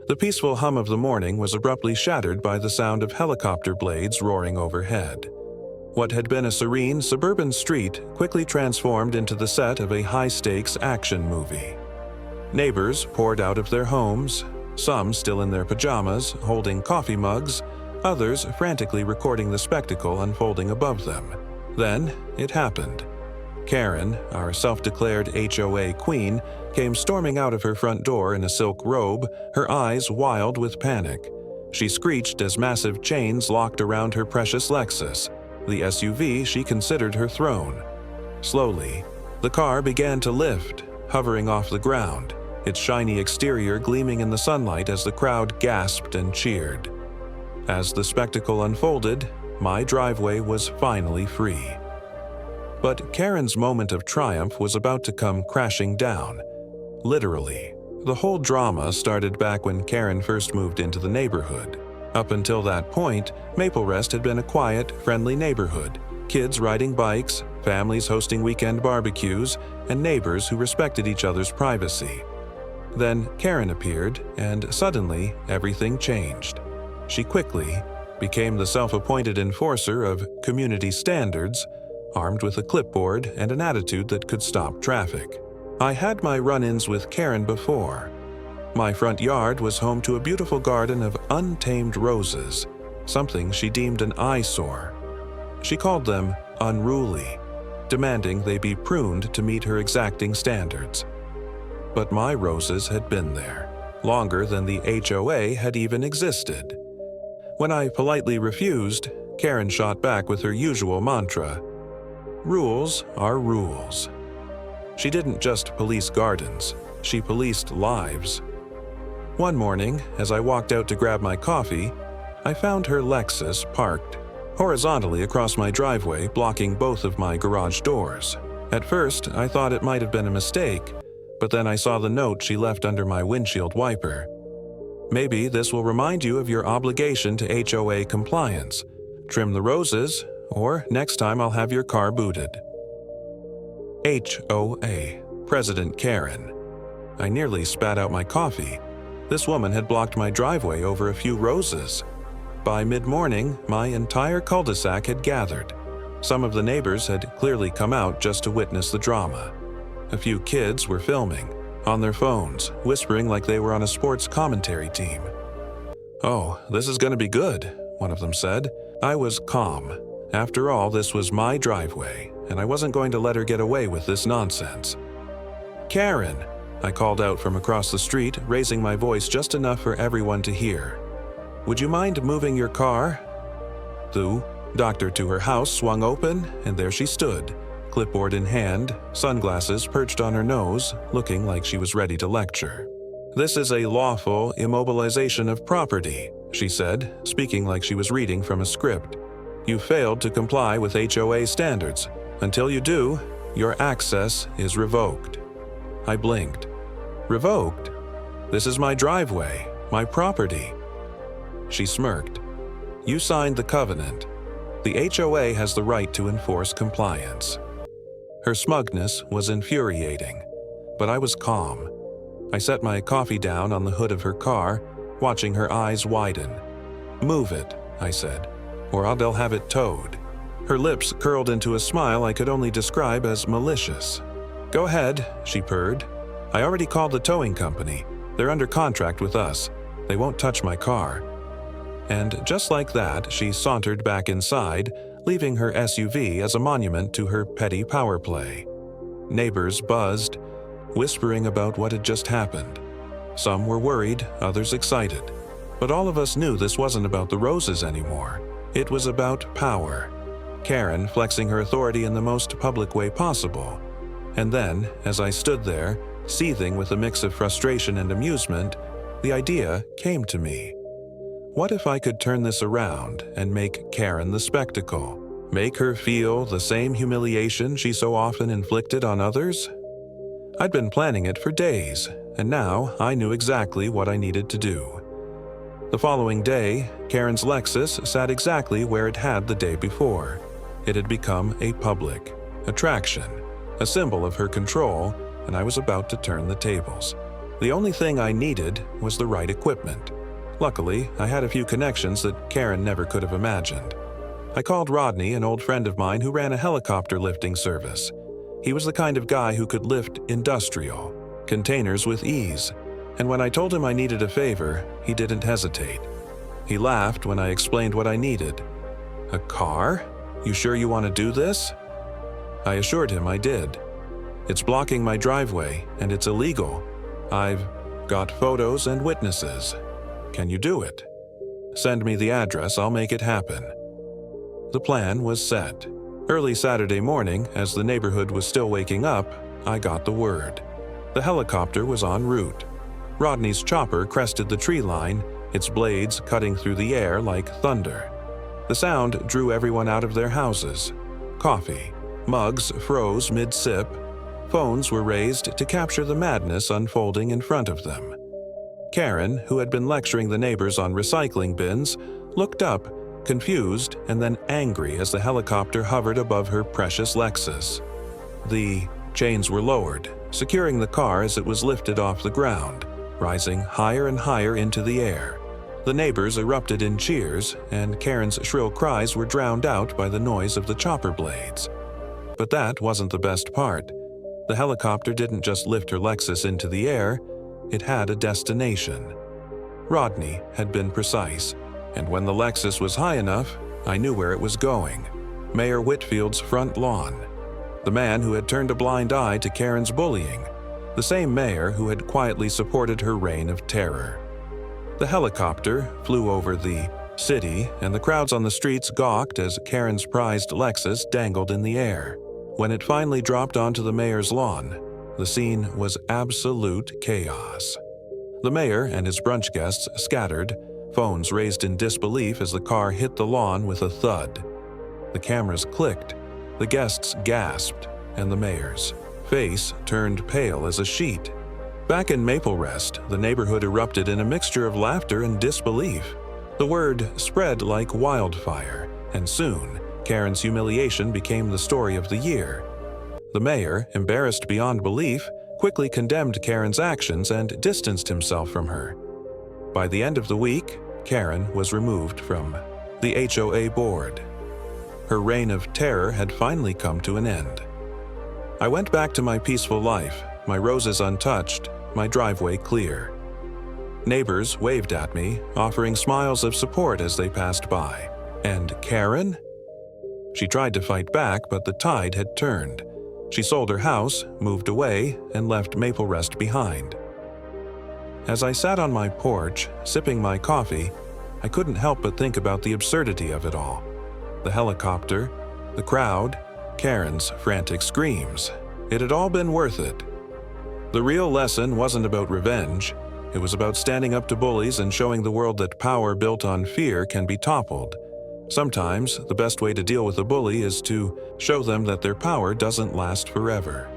The peaceful hum of the morning was abruptly shattered by the sound of helicopter blades roaring overhead. What had been a serene suburban street quickly transformed into the set of a high-stakes action movie. Neighbors poured out of their homes, some still in their pajamas, holding coffee mugs, others frantically recording the spectacle unfolding above them. Then it happened. Karen, our self-declared HOA queen, came storming out of her front door in a silk robe, her eyes wild with panic. She screeched as massive chains locked around her precious Lexus, the SUV she considered her throne. Slowly, the car began to lift, hovering off the ground, its shiny exterior gleaming in the sunlight as the crowd gasped and cheered. As the spectacle unfolded, my driveway was finally free. But Karen's moment of triumph was about to come crashing down. Literally. The whole drama started back when Karen first moved into the neighborhood. Up until that point, Maple Rest had been a quiet, friendly neighborhood. Kids riding bikes, families hosting weekend barbecues, and neighbors who respected each other's privacy. Then Karen appeared, and suddenly everything changed. She quickly became the self-appointed enforcer of community standards, armed with a clipboard and an attitude that could stop traffic. I had my run-ins with Karen before. My front yard was home to a beautiful garden of untamed roses, something she deemed an eyesore. She called them unruly, demanding they be pruned to meet her exacting standards. But my roses had been there, longer than the HOA had even existed. When I politely refused, Karen shot back with her usual mantra: rules are rules. She didn't just police gardens, she policed lives. One morning, as I walked out to grab my coffee, I found her Lexus parked horizontally across my driveway, blocking both of my garage doors. At first, I thought it might have been a mistake, but then I saw the note she left under my windshield wiper. Maybe this will remind you of your obligation to HOA compliance. Trim the roses, or next time I'll have your car booted. HOA, President Karen. I nearly spat out my coffee. This woman had blocked my driveway over a few roses. By mid-morning, my entire cul-de-sac had gathered. Some of the neighbors had clearly come out just to witness the drama. A few kids were filming, on their phones, whispering like they were on a sports commentary team. "Oh, this is going to be good," one of them said. I was calm. After all, this was my driveway, and I wasn't going to let her get away with this nonsense. "Karen!" I called out from across the street, raising my voice just enough for everyone to hear. "Would you mind moving your car?" The doctor to her house swung open, and there she stood, clipboard in hand, sunglasses perched on her nose, looking like she was ready to lecture. "This is a lawful immobilization of property," she said, speaking like she was reading from a script. "You failed to comply with HOA standards. Until you do, your access is revoked." I blinked. "Revoked? This is my driveway, my property." She smirked. "You signed the covenant. The HOA has the right to enforce compliance." Her smugness was infuriating, but I was calm. I set my coffee down on the hood of her car, watching her eyes widen. "Move it," I said, "or they'll have it towed." Her lips curled into a smile I could only describe as malicious. "Go ahead," she purred. "I already called the towing company. They're under contract with us. They won't touch my car." And just like that, she sauntered back inside, leaving her SUV as a monument to her petty power play. Neighbors buzzed, whispering about what had just happened. Some were worried, others excited. But all of us knew this wasn't about the roses anymore. It was about power. Karen flexing her authority in the most public way possible. And then, as I stood there, seething with a mix of frustration and amusement, the idea came to me. What if I could turn this around and make Karen the spectacle? Make her feel the same humiliation she so often inflicted on others? I'd been planning it for days, and now I knew exactly what I needed to do. The following day, Karen's Lexus sat exactly where it had the day before. It had become a public attraction, a symbol of her control, and I was about to turn the tables. The only thing I needed was the right equipment. Luckily, I had a few connections that Karen never could have imagined. I called Rodney, an old friend of mine who ran a helicopter lifting service. He was the kind of guy who could lift industrial containers with ease, and when I told him I needed a favor, he didn't hesitate. He laughed when I explained what I needed. "A car? You sure you want to do this?" I assured him I did. "It's blocking my driveway, and it's illegal. I've got photos and witnesses. Can you do it? Send me the address, I'll make it happen." The plan was set. Early Saturday morning, as the neighborhood was still waking up, I got the word. The helicopter was en route. Rodney's chopper crested the tree line, its blades cutting through the air like thunder. The sound drew everyone out of their houses. Coffee. Mugs froze mid-sip. Phones were raised to capture the madness unfolding in front of them. Karen, who had been lecturing the neighbors on recycling bins, looked up, confused and then angry as the helicopter hovered above her precious Lexus. The chains were lowered, securing the car as it was lifted off the ground, rising higher and higher into the air. The neighbors erupted in cheers, and Karen's shrill cries were drowned out by the noise of the chopper blades. But that wasn't the best part. The helicopter didn't just lift her Lexus into the air, it had a destination. Rodney had been precise, and when the Lexus was high enough, I knew where it was going. Mayor Whitfield's front lawn. The man who had turned a blind eye to Karen's bullying. The same mayor who had quietly supported her reign of terror. The helicopter flew over the city, and the crowds on the streets gawked as Karen's prized Lexus dangled in the air. When it finally dropped onto the mayor's lawn, the scene was absolute chaos. The mayor and his brunch guests scattered, phones raised in disbelief as the car hit the lawn with a thud. The cameras clicked, the guests gasped, and the mayor's face turned pale as a sheet. Back in Maple Rest, the neighborhood erupted in a mixture of laughter and disbelief. The word spread like wildfire, and soon, Karen's humiliation became the story of the year. The mayor, embarrassed beyond belief, quickly condemned Karen's actions and distanced himself from her. By the end of the week, Karen was removed from the HOA board. Her reign of terror had finally come to an end. I went back to my peaceful life, my roses untouched, my driveway clear. Neighbors waved at me, offering smiles of support as they passed by. And Karen? She tried to fight back, but the tide had turned. She sold her house, moved away, and left Maple Rest behind. As I sat on my porch, sipping my coffee, I couldn't help but think about the absurdity of it all. The helicopter, the crowd, Karen's frantic screams. It had all been worth it. The real lesson wasn't about revenge. It was about standing up to bullies and showing the world that power built on fear can be toppled. Sometimes, the best way to deal with a bully is to show them that their power doesn't last forever.